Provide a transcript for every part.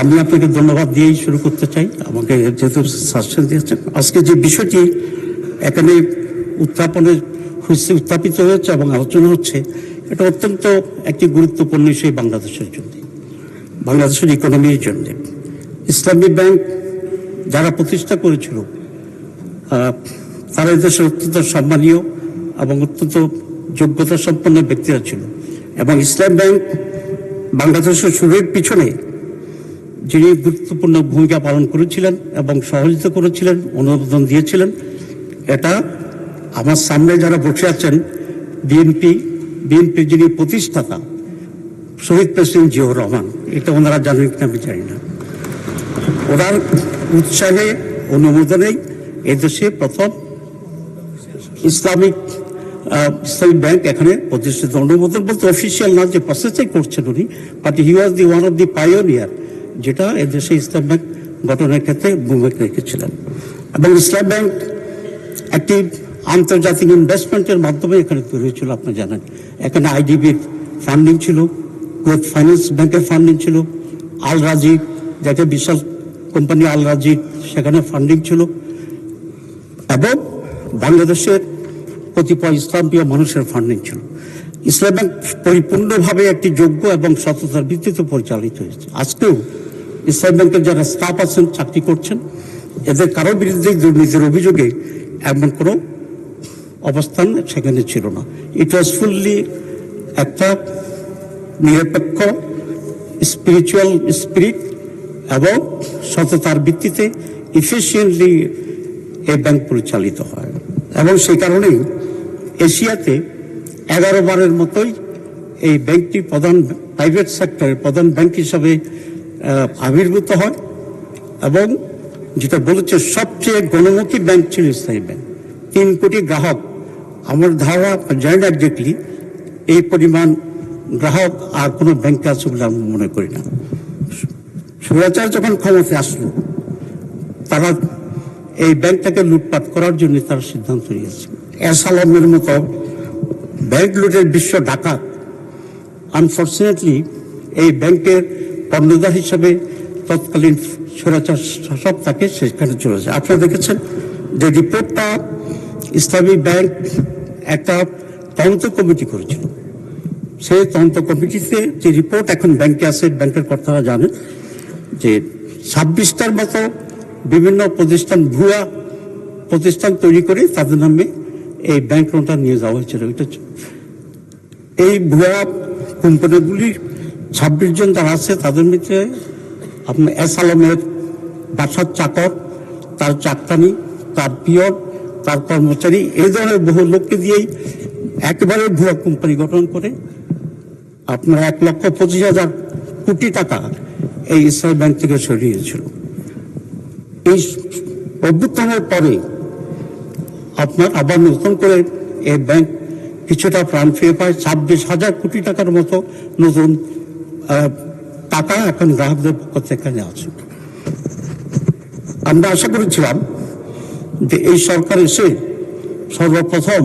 আমি আপনাকে ধন্যবাদ দিয়েই শুরু করতে চাই, আমাকে যেহেতু সাজেশন দিয়েছেন। আজকে যে বিষয়টি এখানে উত্থাপিত হয়েছে এবং আলোচনা হচ্ছে, এটা অত্যন্ত একটি গুরুত্বপূর্ণ বিষয় বাংলাদেশের জন্য, বাংলাদেশের ইকোনমির জন্য। ইসলামী ব্যাংক যারা প্রতিষ্ঠা করেছিল তারা দেশের অত্যন্ত সম্মানীয় এবং অত্যন্ত যোগ্যতা সম্পন্ন ব্যক্তিরা ছিল, এবং ইসলাম ব্যাংক বাংলাদেশের শুরুর পিছনে যিনি গুরুত্বপূর্ণ ভূমিকা পালন করেছিলেন এবং সহযোগিতা করেছিলেন, অনুমোদন দিয়েছিলেন, এটা আমার সামনে যারা বসে আছেন বিএনপি যিনি প্রতিষ্ঠাতা শহীদ প্রেসিডেন্ট জিয়াউর রহমান, এটা ওনারা জানেন কিনা আমি জানি না। ওনার উৎসাহে অনুমোদনেই এদেশে প্রথম ইসলামিক ব্যাংক এখানে প্রতিষ্ঠিত। অনুমোদন বলতে অফিসিয়াল না, যে প্রসেসই করছেন উনি, but he was the one of the pioneer, যেটা এদেশে ইসলাম ব্যাংক গঠনের ক্ষেত্রে ভূমিকা রেখেছিলেন। এবং ইসলাম ব্যাংক একটি আন্তর্জাতিক ইনভেস্টমেন্টের মাধ্যমে এখানে তৈরি হয়েছিল, আপনি জানেন। এখানে আইডিবির ফান্ডিং ছিল, গ্রোথ ফাইন্যান্স ব্যাংকের ফান্ডিং ছিল, আল রাজি, যেটা বিশাল কোম্পানি আল রাজি, সেখানে ফান্ডিং ছিল, এবং বাংলাদেশের কতিপয় ইসলামপ্রিয় মানুষের ফান্ডিং ছিল। ইসলাম ব্যাংক পরিপূর্ণভাবে একটি যোগ্য এবং সততার ভিত্তিতে পরিচালিত হয়েছে। আজকেও ইসলাম ব্যাংকের যারা স্টাফ আছেন, চাকরি করছেন, এদের কারোর বিরুদ্ধে দুর্নীতির অভিযোগে এমন কোনো অবস্থান সেখানে ছিল না। ইট ওয়াজ ফুললি একটা নিরপেক্ষ স্পিরিচুয়াল স্পিরিট এবং সততার ভিত্তিতে ইফিসিয়েন্টলি এই ব্যাংক পরিচালিত হয়, এবং সেই কারণেই এশিয়াতে 11 বারের মতোই এই ব্যাংকটি প্রাইভেট সেক্টরের প্রধান ব্যাংক হিসাবে আবির্ভূত হয়, এবং যেটা বলেছে সবচেয়ে গণমুখী ব্যাংক ছিল ইসলামী ব্যাংক। 3 কোটি গ্রাহক, আমার ধারণা জানি না এক্স্যাক্টলি এই পরিমাণ গ্রাহক আর কোনো ব্যাংকে আছে বলে আমি মনে করি না। স্বৈরাচার যখন ক্ষমতায় আসলো, তারা এই ব্যাংকটাকে লুটপাট করার জন্য তারা সিদ্ধান্ত নিয়েছে। এস আলমের মতো ব্যাংক লুটের বিশ্ব ডাকাত আনফর্চুনেটলি এই ব্যাংকের কর্ণধার হিসাবে তৎকালীন স্বৈরাচার শাসক তাকে সেখানে চলে যায়। আপনারা দেখেছেন যে রিপোর্টটা ইসলামী ব্যাংক একটা তদন্ত কমিটি করেছিল। সেই তদন্ত কমিটিতে যে রিপোর্ট এখন ব্যাংকে আছে, ব্যাংকের কর্তারা জানেন যে 26টার মতো বিভিন্ন প্রতিষ্ঠান, ভুয়া প্রতিষ্ঠান তৈরি করে তাদের নামে এই ব্যাংক লোনটা নিয়ে যাওয়া হয়েছিল। এই ভুয়া কোম্পানিগুলি 26 জন যারা আছে, তাদের মধ্যে আপনার এস আলমের বাসার চাকর, তার চাকরানি, তার পিয়র, তার কর্মচারী, এই ধরনের বহু লোককে দিয়েই একেবারে ভুয়া কোম্পানি গঠন করে আপনার 1,25,000 কোটি টাকা এই ইসলামী ব্যাংক থেকে সরিয়েছিল। এই অভ্যুত্থানের পরে আপনার আবার নতুন করে এই ব্যাংক কিছুটা প্রাণ ফিরে পায়। 26,000 কোটি টাকার মতো নতুন টাকা এখন গ্রাহকদের পক্ষ থেকে আছে। আমরা আশা করেছিলাম যে এই সরকার এসে সর্বপ্রথম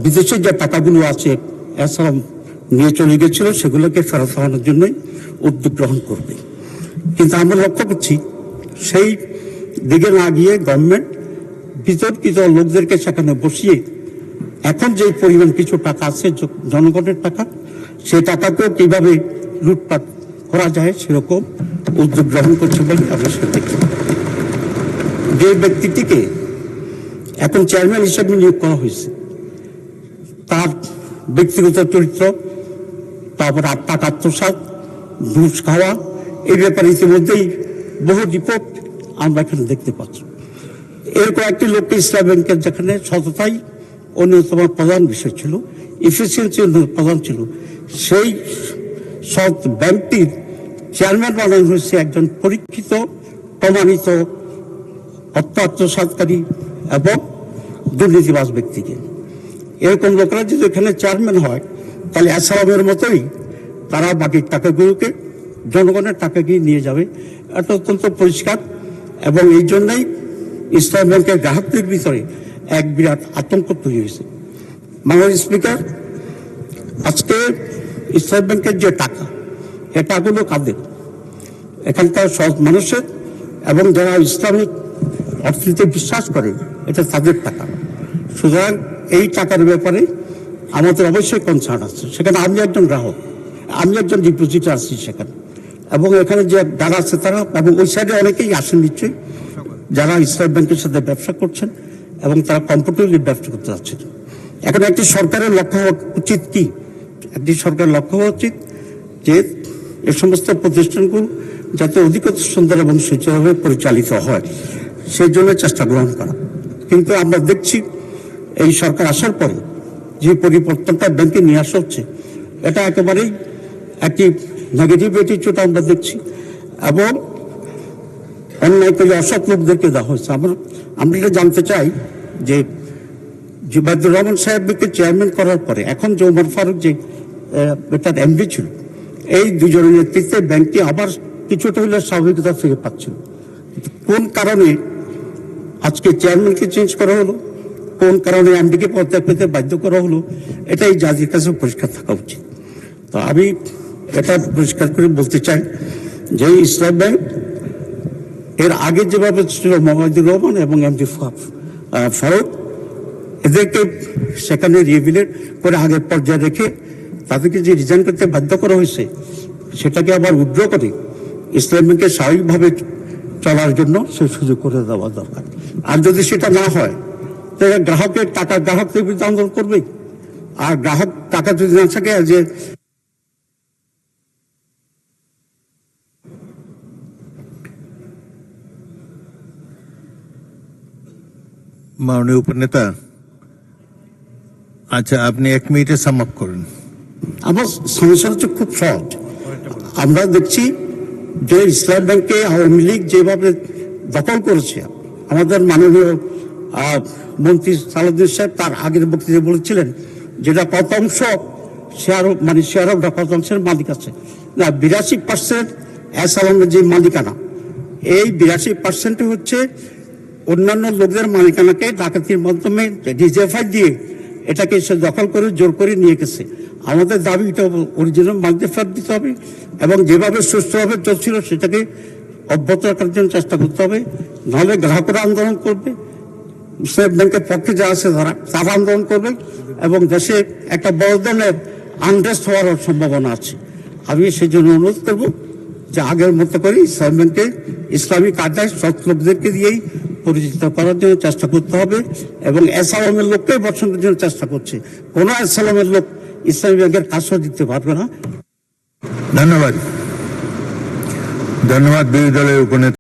বিদেশের যে টাকাগুলো আছে এসআম নিয়ে চলে গেছিল, সেগুলোকে ফেরত আনার জন্যই উদ্যোগ গ্রহণ করবে। কিন্তু আমরা লক্ষ্য করছি সেই দিকে না গিয়ে গভর্নমেন্ট বিতর্কিত লোকদেরকে সেখানে বসিয়ে এখন যে পরিমাণ কিছু টাকা আছে জনগণের টাকা, সেই টাকাকেও কিভাবে লুটপাট করা যায় সেরকম উদ্যোগ গ্রহণ করছে বলে আমরা সেটা দেখি। যে ব্যক্তিটিকে এখন চেয়ারম্যান হিসেবে নিয়োগ করা হয়েছে, তার ব্যক্তিগত চরিত্র, তারপর টাকা আত্মসাৎ, ঘুষ খাওয়া, এই ব্যাপারে ইতিমধ্যেই বহু রিপোর্ট আমরা এখানে দেখতে পাচ্ছি। এর কয়েকটি লোককে ইসলাম ব্যাংকের যেখানে সততাই অন্যতম প্রধান বিষয় ছিল, এফিসিয়েন্সি প্রধান ছিল, সেই সৎ ব্যাংকটির চেয়ারম্যান বানানো হয়েছে একজন পরীক্ষিত, প্রমাণিত অর্থ আত্মসাৎকারী এবং দুর্নীতিবাজ ব্যক্তিকে। এরকম লোকেরা যদি এখানে চেয়ারম্যান হয়, তাহলে আসামের মতোই তারা বাকির টাকাগুলোকে, জনগণের টাকাকে নিয়ে যাবে। এটা অত্যন্ত পরিষ্কার, এবং এই জন্যই ইসলাম ব্যাংকের গ্রাহকদের ভিতরে এক বিরাট আতঙ্ক তৈরি হয়েছে। মাননীয় স্পিকার, আজকে ইসলাম ব্যাংকের যে টাকা, এ টাকাগুলো কাদের? এখানকার সব মানুষের এবং যারা ইসলামিক অর্থনীতিতে বিশ্বাস করে এটা তাদের টাকা। সুতরাং এই টাকার ব্যাপারে আমাদের অবশ্যই কনসার্ন আছে। সেখানে আমি একজন গ্রাহক, আমি একজন ডিপোজিটর আছি সেখানে, এবং এখানে যে যারা আছে তারা, এবং ওই সাইডে অনেকেই আসেন নিশ্চয়ই, যারা ইসলাম ব্যাংকের সাথে ব্যবসা করছেন এবং তারা কমফোর্টেবলি ব্যবসা করতে যাচ্ছেন। এখন একটি সরকারের লক্ষ্য হওয়া উচিত কি? একটি সরকারের লক্ষ্য হওয়া উচিত যে এ সমস্ত প্রতিষ্ঠানগুলো যাতে অধিকতর সুন্দর এবং সুচারুভাবে পরিচালিত হয়, সেই জন্য চেষ্টা গ্রহণ করা। কিন্তু আমরা দেখছি এই সরকার আসার পরে যে পরিবর্তনটা ব্যাংকে নিয়ে আসা হচ্ছে, এটা একেবারেই একটি নেগেটিভ অ্যাটিটিউড আমরা দেখছি, এবং অন্যায় করে অসৎ লোকদেরকে দেওয়া হয়েছে। আমরা এটা জানতে চাই যে জুবাইদুর রহমান সাহেবকে চেয়ারম্যান করার পরে এখন যে ওমর ফারুক যে এটার এমডি ছিল, এই দুজনের নেতৃত্বে ব্যাংকটি আবার কিছুটা হলে স্বাভাবিকতা ফিরে পাচ্ছিল। কোন কারণে আজকে চেয়ারম্যানকে চেঞ্জ করা হলো, কোন কারণে এমডিকে পদত্যাগ করতে বাধ্য করা হলো, এটাই জাতির কাছে পরিষ্কার থাকা উচিত। তো আমি এটা পরিষ্কার করে বলতে চাই যে ইসলাম ব্যাংক এর আগে যেভাবে ছিল মোহাম্মদুর রহমান এবং এমডি ফারুক, এদেরকে সেখানে রিহেবিলিট করে আগের পর্যায়ে রেখে তাদেরকে যে রিজাইন করতে বাধ্য করা হয়েছে, সেটাকে আবার উইথড্র করে ইসলাম ব্যাংকে স্বাভাবিকভাবে চলার জন্য সেই সুযোগ করে দেওয়া দরকার। আর যদি সেটা না হয় তাহলে গ্রাহকের টাকা গ্রাহকদের বিরুদ্ধে আন্দোলন করবে। আর গ্রাহক টাকা যদি না থাকে, যে মাননীয় উপনেতা, আচ্ছা আপনি 1 মিনিটে সাম আপ করেন। আমার সমস্যা হচ্ছে খুব সহজ। আমরা দেখছি যে ইসলাম ব্যাংকে আওয়ামী লীগ যেভাবে দখল করেছে, আমাদের মাননীয় মন্ত্রী সালাউদ্দিন সাহেব তার আগের বক্তৃতায় বলেছিলেন যেটা কত অংশ শেয়ার, মানে শেয়ার অফ কত অংশের মালিক আছে না, 82% এস আলমের যে মালিকানা, এই 82% হচ্ছে অন্যান্য লোকদের মালিকানাকে ডাকাতির মাধ্যমে ডিজেফাই দিয়ে এটাকে সে দখল করে জোর করে নিয়ে গেছে। আমাদের দাবি এটা অরিজিনাল মালিকদের ফেরত দিতে হবে, এবং যেভাবে সুস্থভাবে চলছিল সেটাকে অব্যাহত রাখার জন্য চেষ্টা করতে হবে। নাহলে গ্রাহকরা আন্দোলন করবে, স্টেট ব্যাংকের পক্ষে যা আছে তারা আন্দোলন করবে, এবং দেশে একটা বড় ধরনের আনরেস্ট হওয়ার সম্ভাবনা আছে। আমি সেই জন্য অনুরোধ করব যে আগের মতো করে ইসলাম ব্যাংকে ইসলামী কায়দায় সৎ লোকদেরকে দিয়েই পরিচিত করার জন্য চেষ্টা করতে হবে, এবং এসালামের লোককে বসানোর জন্য চেষ্টা করছে। কোনো এসালামের লোক ইসলামী ব্যাংকের কাজও দিতে পারবে না। ধন্যবাদ। ধন্যবাদ বিরোধী দলের উপনেতা।